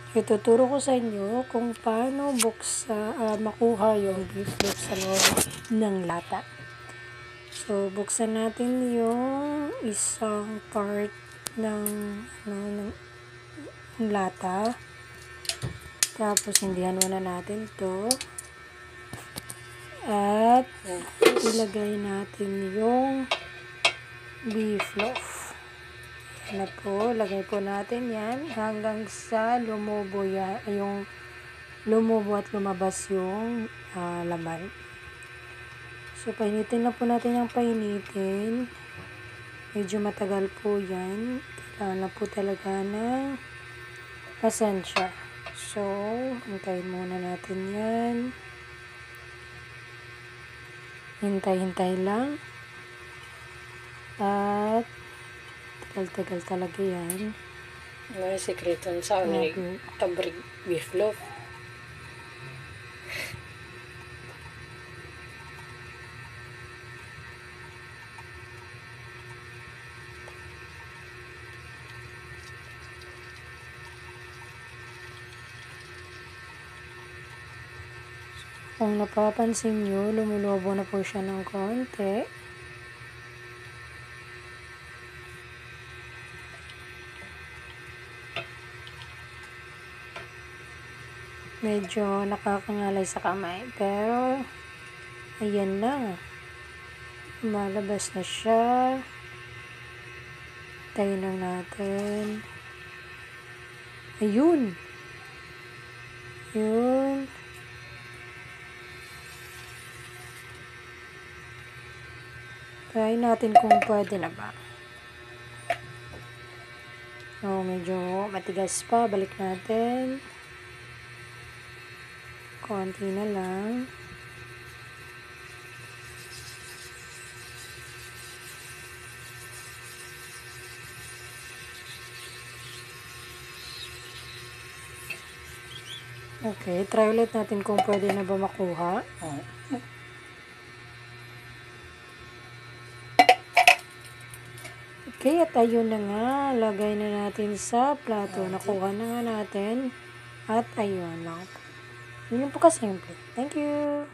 Ituturo ko sa inyo kung paano makuha yung beef loaf sa loob ng lata. So, buksan natin yung isang part ng lata. Tapos, hindihan muna natin to. At, ilagay natin yung beef loaf. Na po, lagay po natin yan hanggang sa lumubo yung lumubo at lumabas yung laman. So, painitin na po natin yung painitin. Medyo matagal po yan. Kailangan na po talaga ng pasensya. So, hintayin muna natin yan. Hintay-hintay lang. At tagal-tagal talaga yan. Ano yung sekreto sa tabrig beef loaf? Kung napapansin nyo, lumulobo na po siya ng konti. Medyo nakakangalay sa kamay. Pero, ayan na. Lumalabas na siya. Tayo lang natin. Ayun. Yun. Try natin kung pwede na ba. Oh, medyo matigas pa. Balik natin. Konti na lang. Okay, try ulit natin kung pwede na ba makuha. Okay, at ayun na nga. Lagay na natin sa plato. Nakuha na nga natin. At ayun lang. Yun po kasimple. Thank you!